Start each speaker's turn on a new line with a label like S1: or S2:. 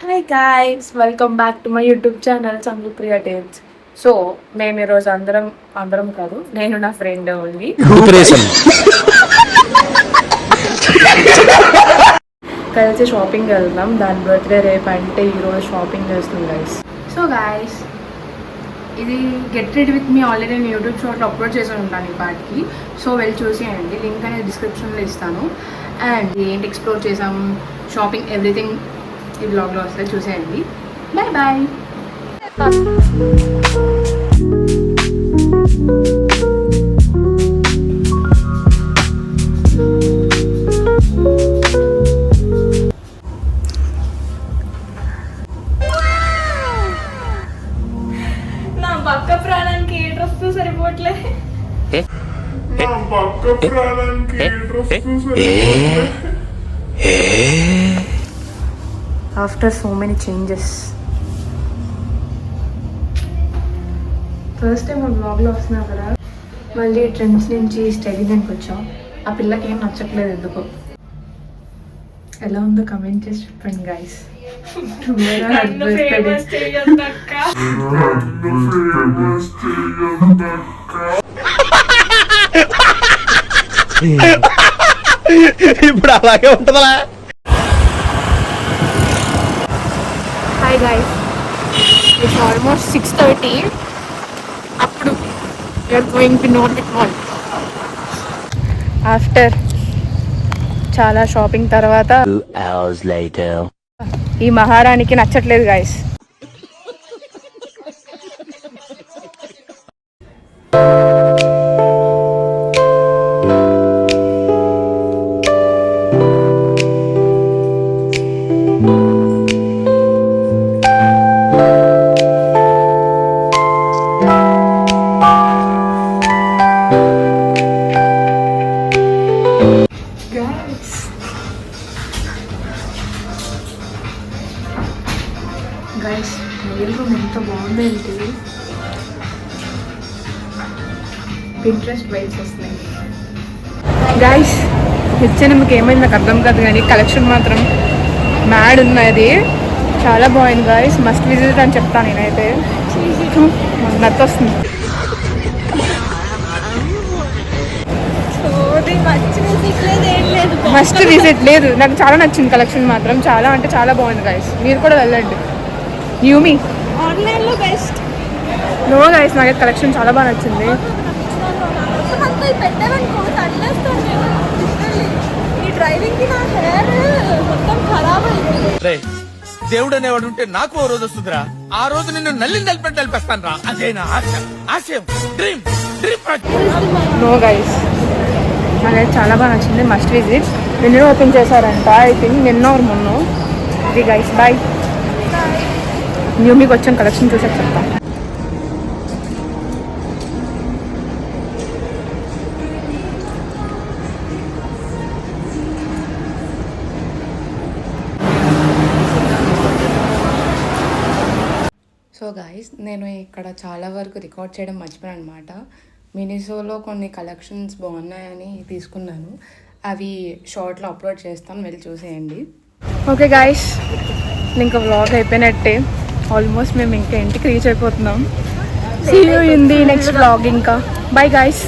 S1: Hi guys, welcome back to my YouTube channel Sangeepriya tales. So మేము ఈరోజు అందరం కాదు, నేను నా ఫ్రెండ్ ఓన్లీ కలిసి షాపింగ్ వెళ్దాం. దాని బర్త్డే రేపు అంటే ఈరోజు షాపింగ్ చేస్తుంది గైస్. సో గైస్, ఇది get ready with me already నేను యూట్యూబ్ షార్ట్లో అప్లోడ్ చేసి ఉంటాను ఈ పార్ట్కి. సో వెళ్ళి చూసేయండి, లింక్ అనేది డిస్క్రిప్షన్లో ఇస్తాను. అండ్ ఏంటి ఎక్స్ప్లోర్ చేసాం, షాపింగ్ ఎవ్రీథింగ్ ఈ బ్లాగ్లో వస్తే చూసేయండి. Bye bye. నా పక్క ప్రాణానికి ఏ డ్రెస్ సరిపోవట్లే. After so many changes, first time బ్లాగ్లో వస్తున్నా కదా, మళ్ళీ ట్రెండ్స్ నుంచి స్టైలింగ్కి వచ్చాం. ఆ పిల్లకి ఏం నచ్చట్లేదు ఎందుకో. ఎలా ఉందో కమెంట్ చేసి చెప్పండి గైస్.
S2: ఇప్పుడు అలాగే ఉంటుందా?
S1: Hi guys, it's almost 6:30. అప్పుడు we're going to North Mall. After చాలా షాపింగ్ తర్వాత ఈ మహారాణికి నచ్చట్లేదు గైస్. గైస్, మెయిల్ రూమ్ ఎంత బాగుందంటే పింట్రెస్ట్ వైబ్స్ వస్తున్నాయి. గైస్, హెచ్ఎన్ఎంకి ఏమైంది నాకు అర్థం కాదు, కానీ కలెక్షన్ మాత్రం మ్యాడ్ ఉన్నది. చాలా బాగుంది గైస్, మస్ట్ విజిట్ అని చెప్తాను నేనైతే. నచ్చ వస్తుంది. మస్ట్ విజిట్ లేదు, నాకు చాలా నచ్చింది కలెక్షన్ మాత్రం. చాలా అంటే చాలా బాగుంది గైస్, మీరు కూడా వెళ్ళండి. న్యూమీ
S3: ఆన్లైన్లో బెస్ట్.
S1: నో గైస్, నాకు కలెక్షన్ చాలా బాగా నచ్చింది.
S3: ఈ డ్రైవింగ్కి నా హెయిర్ మొత్తం ఖరాబ్ అయింది.
S2: దేవుడు అనేవాడు ఉంటే నాకు ఓ రోజు వస్తుందిరా. ఆ రోజు నిన్ను నలిపేస్తాను రా. అదే నా ఆశయం, డ్రీమ్.
S1: నో గైస్, నాకైతే చాలా బాగా నచ్చింది. Must visit. నిన్న ఓపెన్ చేశారంట, ఐ థింక్ నిన్న మొన్న. ఇది గైస్, బాయ్. న్యూమీకి వచ్చాను, కలెక్షన్ చూసాక చెప్తాను. సో గాయస్, నేను ఇక్కడ చాలా వరకు రికార్డ్ చేయడం మర్చిపోయాను అనమాట. మినిసోలో కొన్ని కలెక్షన్స్ బాగున్నాయని తీసుకున్నాను. అవి షార్ట్లో అప్లోడ్ చేస్తాను, వెళ్ళి చూసేయండి. ఓకే గాయస్, ఇంకా వ్లాగ్ అయిపోయినట్టే. ఆల్మోస్ట్ మేము ఇంకా ఇంటికి రీచ్ అయిపోతున్నాం. See you in the next vlog. ఇంకా బాయ్ గాయస్.